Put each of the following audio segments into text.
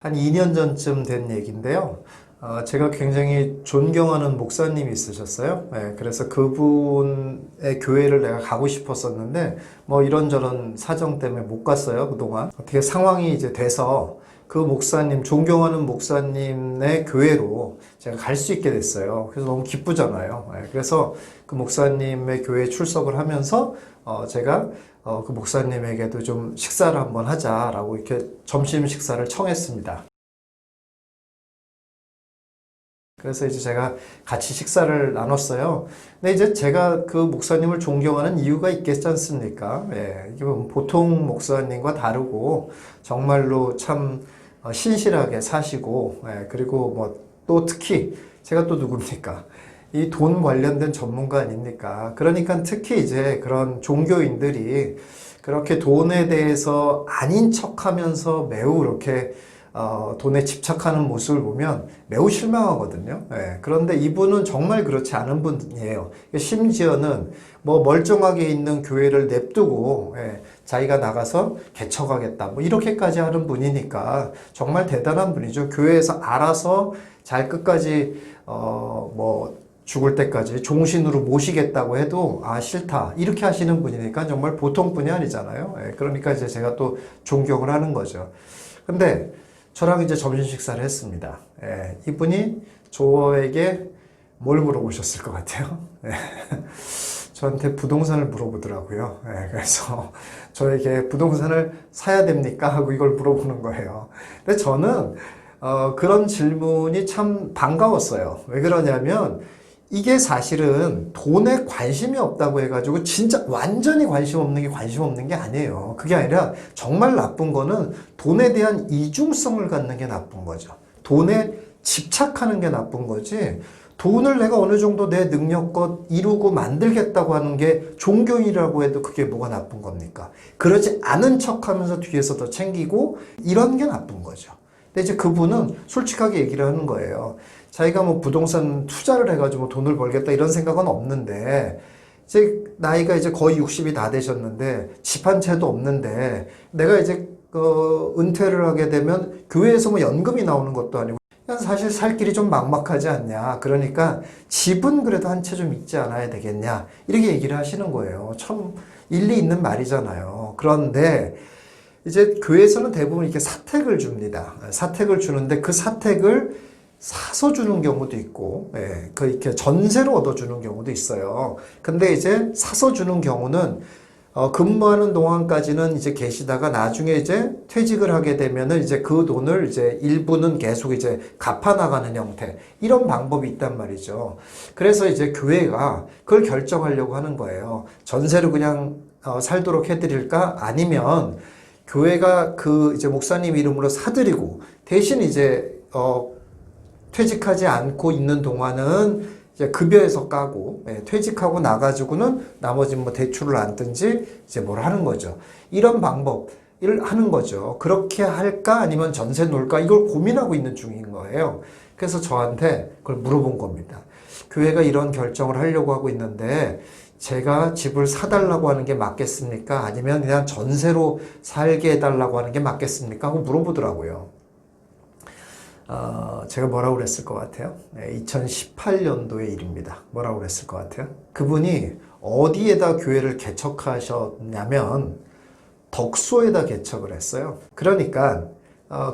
한 2년 전쯤 된 얘기인데요. 제가 굉장히 존경하는 목사님이 있으셨어요. 네, 그래서 그분의 교회를 내가 가고 싶었었는데, 뭐 이런저런 사정 때문에 못 갔어요, 그동안. 어떻게 상황이 이제 돼서 그 목사님, 존경하는 목사님의 교회로 제가 갈 수 있게 됐어요. 그래서 너무 기쁘잖아요. 네, 그래서 그 목사님의 교회에 출석을 하면서, 제가 그 목사님에게도 좀 식사를 한번 하자라고 이렇게 점심 식사를 청했습니다. 그래서 이제 제가 같이 식사를 나눴어요. 근데 이제 제가 그 목사님을 존경하는 이유가 있겠지 않습니까? 예, 이게 뭐 보통 목사님과 다르고 정말로 참 신실하게 사시고, 예, 그리고 뭐 또 특히 제가 또 누굽니까? 이 돈 관련된 전문가 아닙니까? 그러니까 특히 이제 그런 종교인들이 그렇게 돈에 대해서 아닌 척 하면서 매우 이렇게 돈에 집착하는 모습을 보면 매우 실망하거든요. 예, 그런데 이분은 정말 그렇지 않은 분이에요. 심지어는 뭐 멀쩡하게 있는 교회를 냅두고, 예, 자기가 나가서 개척하겠다, 뭐 이렇게까지 하는 분이니까 정말 대단한 분이죠. 교회에서 알아서 잘 끝까지 뭐 죽을 때까지 종신으로 모시겠다고 해도 싫다 이렇게 하시는 분이니까 정말 보통 분이 아니잖아요. 예, 그러니까 이제 제가 또 존경을 하는 거죠. 근데 저랑 이제 점심 식사를 했습니다. 예, 이분이 저에게 뭘 물어보셨을 것 같아요? 예, 저한테 부동산을 물어보더라고요. 예, 그래서 저에게 부동산을 사야 됩니까? 하고 이걸 물어보는 거예요. 근데 저는 그런 질문이 참 반가웠어요. 왜 그러냐면 이게 사실은 돈에 관심이 없다고 해가지고 진짜 완전히 관심 없는 게 관심 없는 게 아니에요. 그게 아니라 정말 나쁜 거는 돈에 대한 이중성을 갖는 게 나쁜 거죠. 돈에 집착하는 게 나쁜 거지. 돈을 내가 어느 정도 내 능력껏 이루고 만들겠다고 하는 게 종교인이라고 해도 그게 뭐가 나쁜 겁니까? 그러지 않은 척 하면서 뒤에서 더 챙기고 이런 게 나쁜 거죠. 근데 이제 그분은 솔직하게 얘기를 하는 거예요. 자기가 뭐 부동산 투자를 해가지고 돈을 벌겠다 이런 생각은 없는데, 이제 나이가 이제 거의 60이 다 되셨는데, 집 한 채도 없는데, 내가 이제 은퇴를 하게 되면 교회에서 뭐 연금이 나오는 것도 아니고, 그냥 사실 살 길이 좀 막막하지 않냐. 그러니까 집은 그래도 한 채 좀 있지 않아야 되겠냐. 이렇게 얘기를 하시는 거예요. 참 일리 있는 말이잖아요. 그런데 이제 교회에서는 대부분 이렇게 사택을 줍니다. 사택을 주는데 그 사택을 사서 주는 경우도 있고, 예, 그 이렇게 전세로 얻어주는 경우도 있어요. 근데 이제 사서 주는 경우는 근무하는 동안까지는 이제 계시다가 나중에 이제 퇴직을 하게 되면은 이제 그 돈을 이제 일부는 계속 이제 갚아나가는 형태. 이런 방법이 있단 말이죠. 그래서 이제 교회가 그걸 결정하려고 하는 거예요. 전세로 그냥 살도록 해드릴까? 아니면 교회가 그 이제 목사님 이름으로 사드리고 대신 이제 퇴직하지 않고 있는 동안은 이제 급여에서 까고, 예, 퇴직하고 나가지고는 나머지 뭐 대출을 안든지 이제 뭘 하는 거죠. 이런 방법을 하는 거죠. 그렇게 할까 아니면 전세 놓을까 이걸 고민하고 있는 중인 거예요. 그래서 저한테 그걸 물어본 겁니다. 교회가 이런 결정을 하려고 하고 있는데 제가 집을 사달라고 하는 게 맞겠습니까? 아니면 그냥 전세로 살게 해달라고 하는 게 맞겠습니까? 하고 물어보더라고요. 제가 뭐라고 그랬을 것 같아요? 2018년도의 일입니다. 뭐라고 그랬을 것 같아요? 그분이 어디에다 교회를 개척하셨냐면 덕소에다 개척을 했어요. 그러니까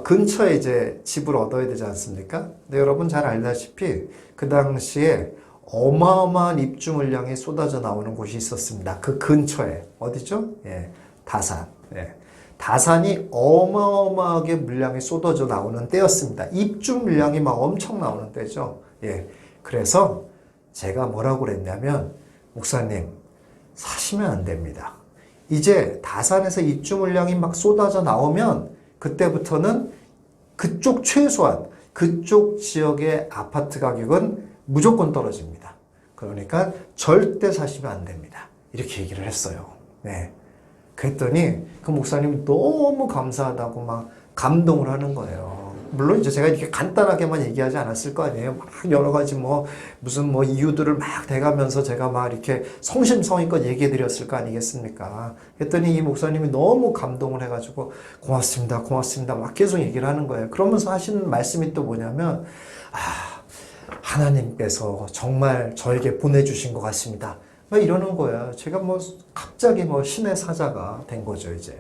근처에 이제 집을 얻어야 되지 않습니까? 근데 여러분 잘 알다시피 그 당시에 어마어마한 입주 물량이 쏟아져 나오는 곳이 있었습니다. 그 근처에 어디죠? 예, 다산. 예. 다산이 어마어마하게 물량이 쏟아져 나오는 때였습니다. 입주 물량이 막 엄청 나오는 때죠. 예. 그래서 제가 뭐라고 그랬냐면, 목사님, 사시면 안 됩니다. 이제 다산에서 입주 물량이 막 쏟아져 나오면, 그때부터는 그쪽 최소한, 그쪽 지역의 아파트 가격은 무조건 떨어집니다. 그러니까 절대 사시면 안 됩니다. 이렇게 얘기를 했어요. 네. 그랬더니 그 목사님이 너무 감사하다고 막 감동을 하는 거예요. 물론 이제 제가 이렇게 간단하게만 얘기하지 않았을 거 아니에요. 막 여러 가지 무슨 이유들을 막 대가면서 제가 막 이렇게 성심성의껏 얘기해 드렸을 거 아니겠습니까? 했더니 이 목사님이 너무 감동을 해가지고 고맙습니다, 고맙습니다 막 계속 얘기를 하는 거예요. 그러면서 하시는 말씀이 또 뭐냐면, 하나님께서 정말 저에게 보내주신 것 같습니다. 막 이러는 거야. 제가 갑자기 신의 사자가 된 거죠, 이제.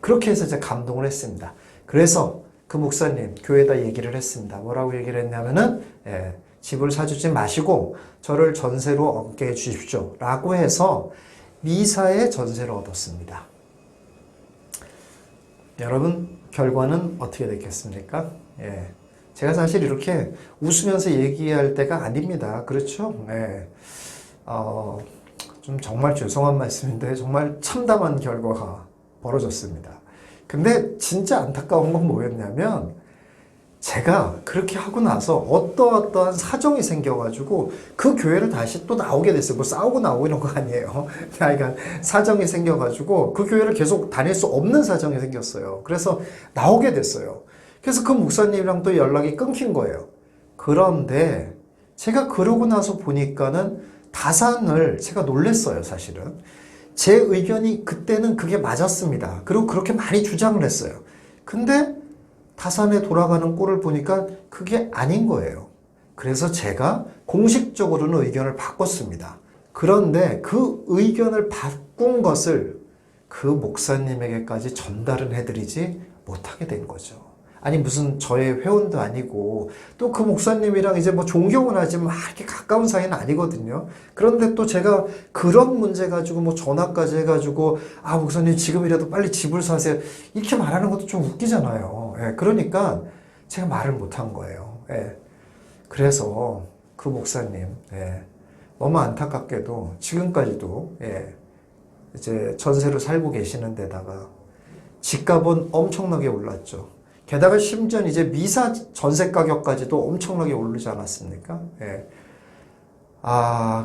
그렇게 해서 제가 감동을 했습니다. 그래서 그 목사님, 교회에다 얘기를 했습니다. 뭐라고 얘기를 했냐면은, 집을 사주지 마시고, 저를 전세로 얻게 해 주십시오. 라고 해서, 미사의 전세를 얻었습니다. 여러분, 결과는 어떻게 됐겠습니까? 제가 사실 이렇게 웃으면서 얘기할 때가 아닙니다. 그렇죠? 좀 정말 죄송한 말씀인데 정말 참담한 결과가 벌어졌습니다. 근데 진짜 안타까운 건 뭐였냐면 제가 그렇게 하고 나서 어떠한 사정이 생겨가지고 그 교회를 다시 또 나오게 됐어요. 싸우고 나오고 이런 거 아니에요. 그러니까 사정이 생겨가지고 그 교회를 계속 다닐 수 없는 사정이 생겼어요. 그래서 나오게 됐어요. 그래서 그 목사님이랑 또 연락이 끊긴 거예요. 그런데 제가 그러고 나서 보니까는 다산을 제가 놀랬어요, 사실은. 제 의견이 그때는 그게 맞았습니다. 그리고 그렇게 많이 주장을 했어요. 근데 다산에 돌아가는 꼴을 보니까 그게 아닌 거예요. 그래서 제가 공식적으로는 의견을 바꿨습니다. 그런데 그 의견을 바꾼 것을 그 목사님에게까지 전달은 해드리지 못하게 된 거죠. 아니 무슨 저의 회원도 아니고 또 그 목사님이랑 이제 존경을 하지만 이렇게 가까운 사이는 아니거든요. 그런데 또 제가 그런 문제 가지고 전화까지 해가지고 목사님 지금이라도 빨리 집을 사세요 이렇게 말하는 것도 좀 웃기잖아요. 그러니까 제가 말을 못한 거예요. 그래서 그 목사님 너무 안타깝게도 지금까지도 이제 전세로 살고 계시는 데다가 집값은 엄청나게 올랐죠. 게다가 심지어 이제 미사 전세 가격까지도 엄청나게 오르지 않았습니까?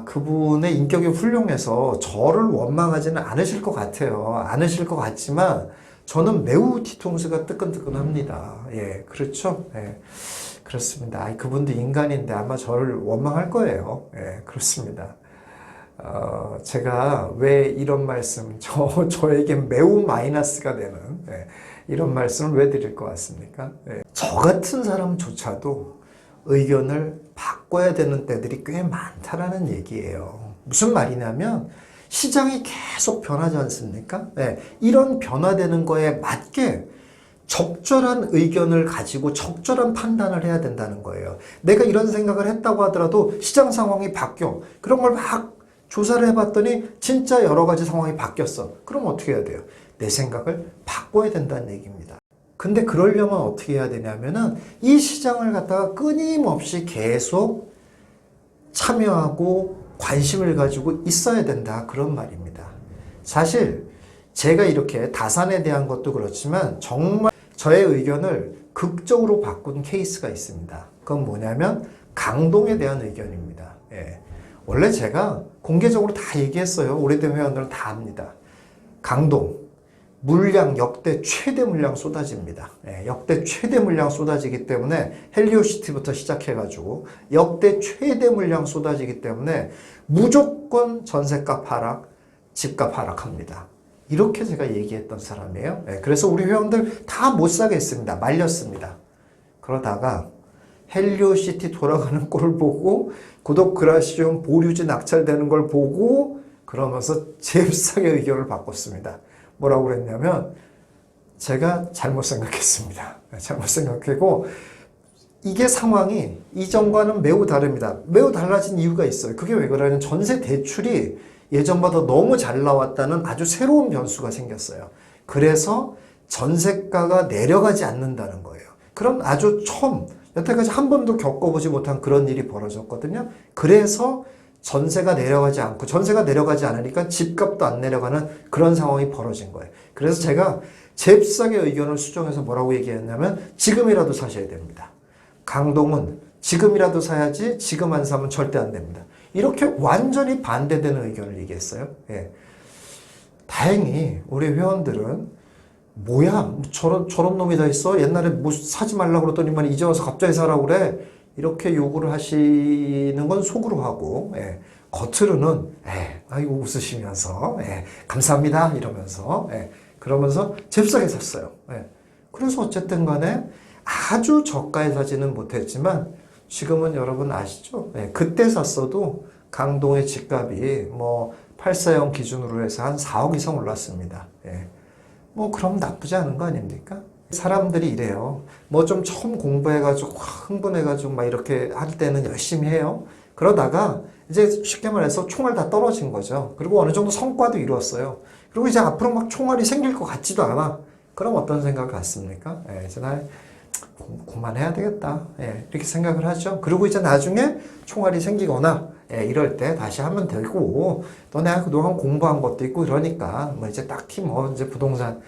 그분의 인격이 훌륭해서 저를 원망하지는 않으실 것 같아요. 않으실 것 같지만 저는 매우 뒤통수가 뜨끈뜨끈합니다. 그렇죠? 그렇습니다. 그분도 인간인데 아마 저를 원망할 거예요. 그렇습니다. 제가 왜 이런 말씀, 저에게 매우 마이너스가 되는, 이런 말씀을 왜 드릴 것 같습니까? 저 같은 사람조차도 의견을 바꿔야 되는 때들이 꽤 많다라는 얘기예요. 무슨 말이냐면, 시장이 계속 변하지 않습니까? 이런 변화되는 거에 맞게 적절한 의견을 가지고 적절한 판단을 해야 된다는 거예요. 내가 이런 생각을 했다고 하더라도 시장 상황이 바뀌어. 그런 걸 막 조사를 해봤더니 진짜 여러 가지 상황이 바뀌었어. 그럼 어떻게 해야 돼요? 내 생각을 바꿔야 된다는 얘기입니다. 근데 그러려면 어떻게 해야 되냐면은 이 시장을 갖다가 끊임없이 계속 참여하고 관심을 가지고 있어야 된다. 그런 말입니다. 사실 제가 이렇게 다산에 대한 것도 그렇지만 정말 저의 의견을 극적으로 바꾼 케이스가 있습니다. 그건 뭐냐면 강동에 대한 의견입니다. 원래 제가 공개적으로 다 얘기했어요. 오래된 회원들은 다 압니다. 강동, 물량 역대 최대 물량 쏟아집니다. 역대 최대 물량 쏟아지기 때문에 헬리오시티부터 시작해가지고 역대 최대 물량 쏟아지기 때문에 무조건 전세값 하락, 집값 하락합니다. 이렇게 제가 얘기했던 사람이에요. 그래서 우리 회원들 다 못 사게 했습니다. 말렸습니다. 그러다가 헬리오시티 돌아가는 꼴 보고 구독 그라시움 보류지 낙찰되는 걸 보고 그러면서 잽싸게 의견을 바꿨습니다. 뭐라고 그랬냐면 제가 잘못 생각했습니다. 잘못 생각하고 이게 상황이 이전과는 매우 다릅니다. 매우 달라진 이유가 있어요. 그게 왜 그러냐면 전세 대출이 예전보다 너무 잘 나왔다는 아주 새로운 변수가 생겼어요. 그래서 전세가가 내려가지 않는다는 거예요. 그런 아주 처음 여태까지 한 번도 겪어보지 못한 그런 일이 벌어졌거든요. 그래서 전세가 내려가지 않고 전세가 내려가지 않으니까 집값도 안 내려가는 그런 상황이 벌어진 거예요. 그래서 제가 잽싸게 의견을 수정해서 뭐라고 얘기했냐면 지금이라도 사셔야 됩니다. 강동은 지금이라도 사야지 지금 안 사면 절대 안 됩니다. 이렇게 완전히 반대되는 의견을 얘기했어요. 다행히 우리 회원들은 뭐야? 저런 놈이 다 있어? 옛날에 뭐 사지 말라고 그러더니만 이제 와서 갑자기 사라고 그래? 이렇게 요구를 하시는 건 속으로 하고, 예. 겉으로는, 아이고, 웃으시면서, 감사합니다. 이러면서, 그러면서 잽싸게 샀어요. 그래서 어쨌든 간에 아주 저가에 사지는 못했지만, 지금은 여러분 아시죠? 그때 샀어도 강동의 집값이 뭐 8사형 기준으로 해서 한 4억 이상 올랐습니다. 뭐 그럼 나쁘지 않은 거 아닙니까? 사람들이 이래요. 뭐 좀 처음 공부해가지고 흥분해가지고 막 이렇게 할 때는 열심히 해요. 그러다가 이제 쉽게 말해서 총알 다 떨어진 거죠. 그리고 어느 정도 성과도 이루었어요. 그리고 이제 앞으로 막 총알이 생길 것 같지도 않아. 그럼 어떤 생각 같습니까? 이제 나 그만해야 되겠다. 이렇게 생각을 하죠. 그리고 이제 나중에 총알이 생기거나 이럴 때 다시 하면 되고 또 내가 그동안 공부한 것도 있고 이러니까 뭐 이제 딱히 뭐 이제 부동산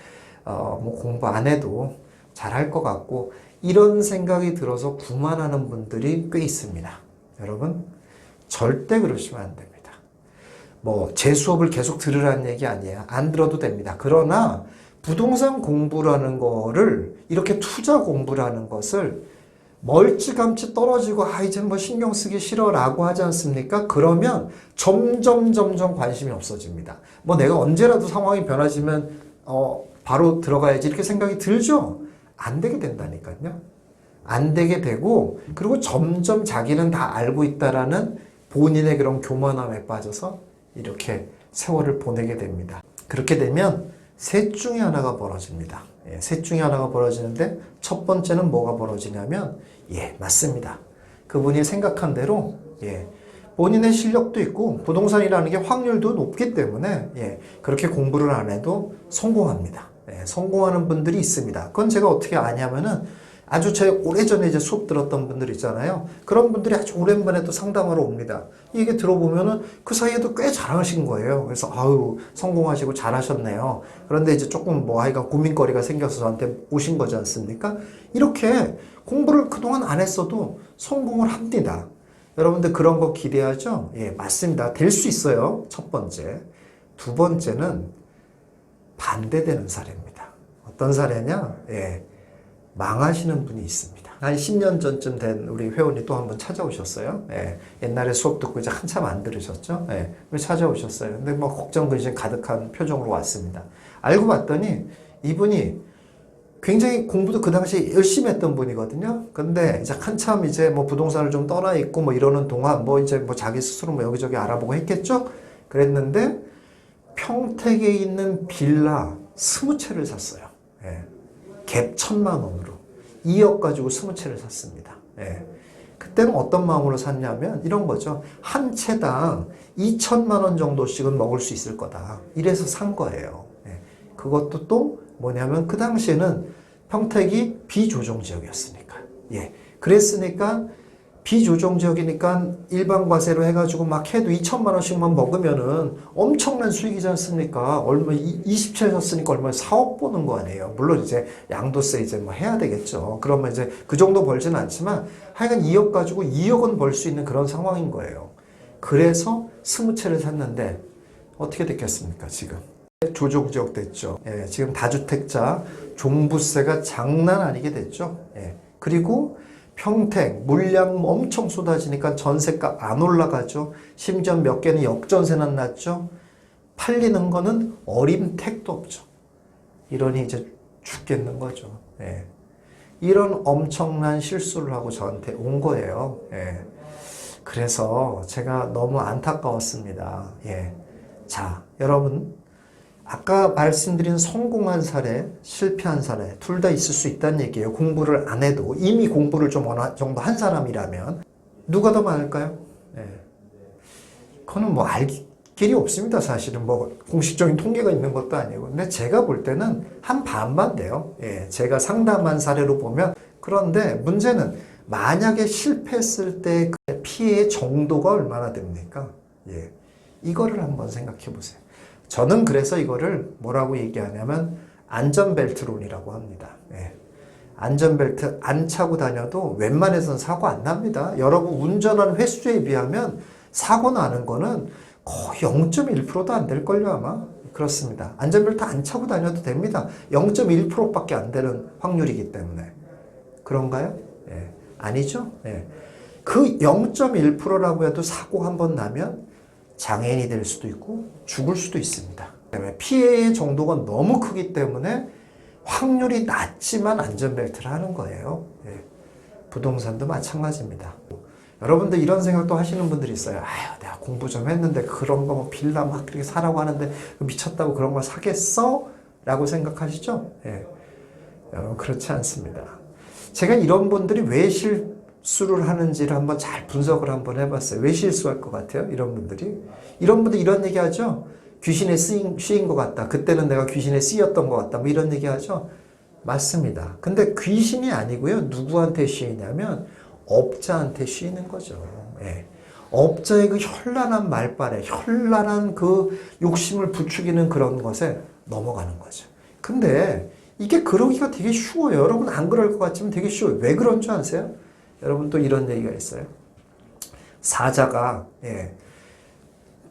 뭐 공부 안 해도 잘할 것 같고 이런 생각이 들어서 구만하는 분들이 꽤 있습니다. 여러분 절대 그러시면 안 됩니다. 뭐 제 수업을 계속 들으라는 얘기 아니에요. 안 들어도 됩니다. 그러나 부동산 공부라는 거를 이렇게 투자 공부라는 것을 멀찌감치 떨어지고 이제 뭐 신경 쓰기 싫어라고 하지 않습니까? 그러면 점점 관심이 없어집니다. 뭐 내가 언제라도 상황이 변화지면 바로 들어가야지 이렇게 생각이 들죠? 안 되게 된다니까요. 안 되게 되고 그리고 점점 자기는 다 알고 있다라는 본인의 그런 교만함에 빠져서 이렇게 세월을 보내게 됩니다. 그렇게 되면 셋 중에 하나가 벌어집니다. 셋 중에 하나가 벌어지는데 첫 번째는 뭐가 벌어지냐면 맞습니다. 그분이 생각한 대로 본인의 실력도 있고 부동산이라는 게 확률도 높기 때문에 그렇게 공부를 안 해도 성공합니다. 성공하는 분들이 있습니다. 그건 제가 어떻게 아냐면은 아주 제가 오래전에 이제 수업 들었던 분들 있잖아요. 그런 분들이 아주 오랜만에 또 상담하러 옵니다. 이게 들어보면은 그 사이에도 꽤 잘하신 거예요. 그래서 성공하시고 잘하셨네요. 그런데 이제 조금 뭐 하여간 고민거리가 생겨서 저한테 오신 거지 않습니까? 이렇게 공부를 그동안 안 했어도 성공을 합니다. 여러분들 그런 거 기대하죠? 맞습니다. 될 수 있어요. 첫 번째. 두 번째는 반대되는 사례입니다. 어떤 사례냐? 망하시는 분이 있습니다. 한 10년 전쯤 된 우리 회원이 또 한 번 찾아오셨어요. 옛날에 수업 듣고 이제 한참 안 들으셨죠? 찾아오셨어요. 근데 뭐 걱정 근심 가득한 표정으로 왔습니다. 알고 봤더니 이분이 굉장히 공부도 그 당시에 열심히 했던 분이거든요. 근데 이제 한참 이제 뭐 부동산을 좀 떠나 있고 뭐 이러는 동안 뭐 이제 뭐 자기 스스로 뭐 여기저기 알아보고 했겠죠? 그랬는데 평택에 있는 빌라 20채를 샀어요. 갭 1,000만 원으로 2억 가지고 20채를 샀습니다. 그때는 어떤 마음으로 샀냐면 이런 거죠. 한 채당 2천만 원 정도씩은 먹을 수 있을 거다. 이래서 산 거예요. 그것도 또 뭐냐면 그 당시에는 평택이 비조정 지역이었으니까. 그랬으니까 비조정 지역이니까 일반 과세로 해가지고 막 해도 2천만 원씩만 먹으면은 엄청난 수익이지 않습니까? 20채 샀으니까 얼마 4억 버는 거 아니에요. 물론 이제 양도세 이제 뭐 해야 되겠죠. 그러면 이제 그 정도 벌지는 않지만 하여간 2억 가지고 2억은 벌 수 있는 그런 상황인 거예요. 그래서 20채를 샀는데 어떻게 됐겠습니까, 지금? 조정 지역 됐죠. 지금 다주택자 종부세가 장난 아니게 됐죠. 그리고 평택 물량 엄청 쏟아지니까 전세가 안 올라가죠. 심지어 몇 개는 역전세는 났죠. 팔리는 거는 어림택도 없죠. 이러니 이제 죽겠는 거죠. 이런 엄청난 실수를 하고 저한테 온 거예요. 그래서 제가 너무 안타까웠습니다. 자, 여러분 아까 말씀드린 성공한 사례, 실패한 사례 둘 다 있을 수 있다는 얘기예요. 공부를 안 해도 이미 공부를 좀 어느 정도 한 사람이라면 누가 더 많을까요? 그거는 뭐 알 길이 없습니다. 사실은 뭐 공식적인 통계가 있는 것도 아니고. 근데 제가 볼 때는 한 반반 돼요. 제가 상담한 사례로 보면. 그런데 문제는 만약에 실패했을 때 그 피해의 정도가 얼마나 됩니까? 이거를 한번 생각해 보세요. 저는 그래서 이거를 뭐라고 얘기하냐면 안전벨트론이라고 합니다. 안전벨트 안 차고 다녀도 웬만해서는 사고 안 납니다. 여러분 운전하는 횟수에 비하면 사고 나는 거는 거의 0.1%도 안 될걸요 아마. 그렇습니다. 안전벨트 안 차고 다녀도 됩니다. 0.1%밖에 안 되는 확률이기 때문에. 그런가요? 예. 아니죠? 예. 그 0.1%라고 해도 사고 한 번 나면 장애인이 될 수도 있고 죽을 수도 있습니다. 피해의 정도가 너무 크기 때문에 확률이 낮지만 안전벨트를 하는 거예요. 예. 부동산도 마찬가지입니다. 여러분들 이런 생각도 하시는 분들이 있어요. 아유, 내가 공부 좀 했는데 그런 거 뭐 빌라 막 그렇게 사라고 하는데 미쳤다고 그런 거 사겠어? 라고 생각하시죠? 예. 그렇지 않습니다. 제가 이런 분들이 왜 실수를 하는지를 한번 잘 분석을 한번 해봤어요. 왜 실수할 것 같아요? 이런 분들이. 이런 분들 이런 얘기 하죠? 귀신에 씌인 것 같다. 그때는 내가 귀신에 씌였던 것 같다. 뭐 이런 얘기 하죠? 맞습니다. 근데 귀신이 아니고요. 누구한테 씌이냐면 업자한테 씌이는 거죠. 예. 업자의 그 현란한 말발에, 현란한 그 욕심을 부추기는 그런 것에 넘어가는 거죠. 근데 이게 그러기가 되게 쉬워요. 여러분 안 그럴 것 같지만 되게 쉬워요. 왜 그런 줄 아세요? 여러분 또 이런 얘기가 있어요. 사자가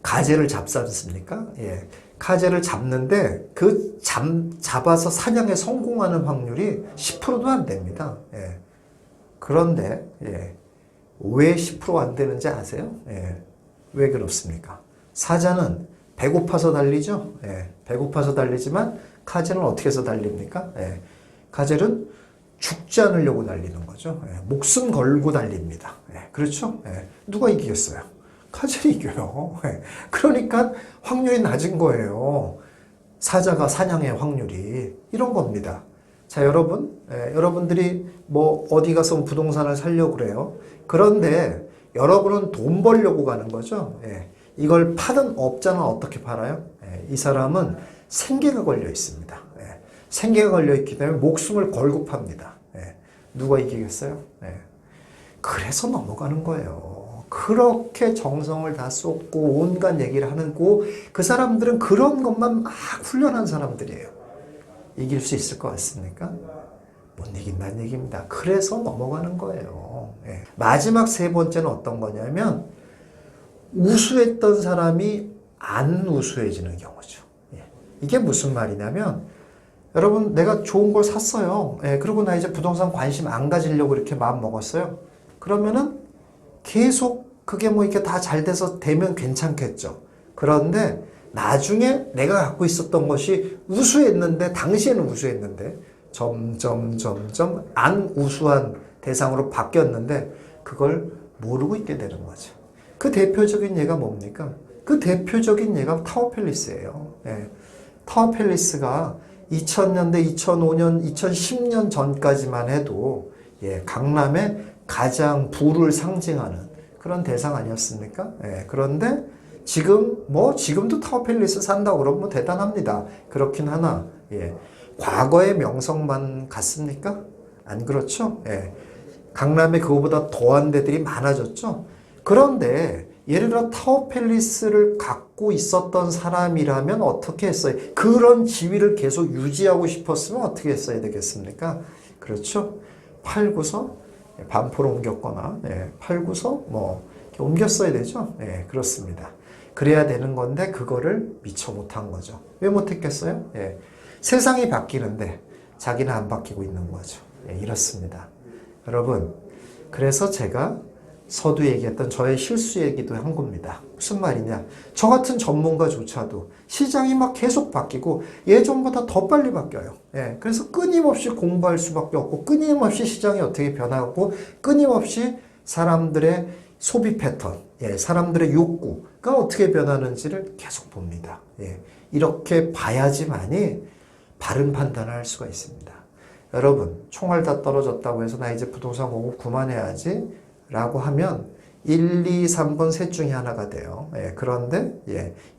가재를 잡지 않습니까? 예. 가재를 잡는데 그 잡아서 사냥에 성공하는 확률이 10%도 안 됩니다. 예. 그런데 왜 10% 안 되는지 아세요? 왜 그렇습니까? 사자는 배고파서 달리죠. 배고파서 달리지만 가재는 어떻게 해서 달립니까? 가재는 죽지 않으려고 달리는 거죠. 목숨 걸고 달립니다. 그렇죠? 누가 이기겠어요? 가재는 이겨요. 그러니까 확률이 낮은 거예요. 사자가 사냥의 확률이. 이런 겁니다. 자, 여러분들이 뭐 어디 가서 부동산을 사려고 그래요. 그런데 여러분은 돈 벌려고 가는 거죠. 이걸 파는 업자는 어떻게 팔아요? 이 사람은 생계가 걸려 있습니다. 생계가 걸려 있기 때문에 목숨을 걸고 팝니다. 누가 이기겠어요? 그래서 넘어가는 거예요. 그렇게 정성을 다 쏟고 온갖 얘기를 하는 그 사람들은 그런 것만 막 훈련한 사람들이에요. 이길 수 있을 것 같습니까? 못 이긴다는 얘기입니다. 그래서 넘어가는 거예요. 마지막 세 번째는 어떤 거냐면 우수했던 사람이 안 우수해지는 경우죠. 이게 무슨 말이냐면 여러분 내가 좋은 걸 샀어요. 그리고 나 이제 부동산 관심 안 가지려고 이렇게 마음 먹었어요. 그러면은 계속 그게 뭐 이렇게 다 잘 돼서 되면 괜찮겠죠. 그런데 나중에 내가 갖고 있었던 것이 우수했는데 당시에는 우수했는데 점점 안 우수한 대상으로 바뀌었는데 그걸 모르고 있게 되는 거죠. 그 대표적인 예가 뭡니까? 그 대표적인 예가 타워팰리스예요. 타워팰리스가 2000년대, 2005년, 2010년 전까지만 해도 강남의 가장 부를 상징하는 그런 대상 아니었습니까? 그런데 지금도 타워팰리스 산다고 그러면 뭐 대단합니다. 그렇긴 하나, 과거의 명성만 같습니까? 안 그렇죠? 강남에 그거보다 더한 데들이 많아졌죠? 그런데 예를 들어 타워팰리스를 갖고 있었던 사람이라면 어떻게 했어요? 그런 지위를 계속 유지하고 싶었으면 어떻게 했어야 되겠습니까? 그렇죠? 팔고서 반포로 옮겼거나 팔고서 뭐 옮겼어야 되죠? 그렇습니다. 그래야 되는 건데 그거를 미처 못한 거죠. 왜 못했겠어요? 세상이 바뀌는데 자기는 안 바뀌고 있는 거죠. 이렇습니다. 여러분, 그래서 제가 서두 얘기했던 저의 실수 얘기도 한 겁니다. 무슨 말이냐? 저 같은 전문가조차도 시장이 막 계속 바뀌고 예전보다 더 빨리 바뀌어요. 그래서 끊임없이 공부할 수밖에 없고 끊임없이 시장이 어떻게 변하고 끊임없이 사람들의 소비 패턴, 사람들의 욕구가 어떻게 변하는지를 계속 봅니다. 이렇게 봐야지만이 바른 판단을 할 수가 있습니다. 여러분, 총알 다 떨어졌다고 해서 나 이제 부동산 공부 그만해야지 라고 하면 1, 2, 3번 셋 중에 하나가 돼요. 그런데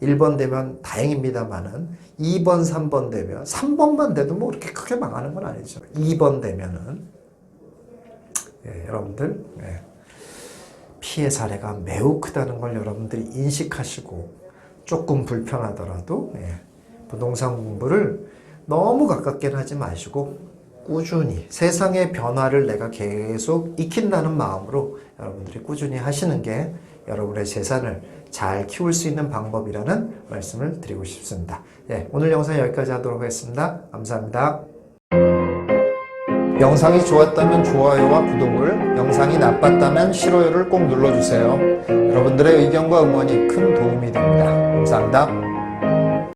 1번 되면 다행입니다만은 2번, 3번 되면 3번만 돼도 뭐 그렇게 크게 망하는 건 아니죠. 2번 되면은 여러분들 피해 사례가 매우 크다는 걸 여러분들이 인식하시고 조금 불편하더라도 부동산 공부를 너무 가깝게는 하지 마시고 꾸준히 세상의 변화를 내가 계속 익힌다는 마음으로 여러분들이 꾸준히 하시는 게 여러분의 재산을 잘 키울 수 있는 방법이라는 말씀을 드리고 싶습니다. 예, 오늘 영상 여기까지 하도록 하겠습니다. 감사합니다. 영상이 좋았다면 좋아요와 구독을, 영상이 나빴다면 싫어요를 꼭 눌러주세요. 여러분들의 의견과 응원이 큰 도움이 됩니다. 감사합니다.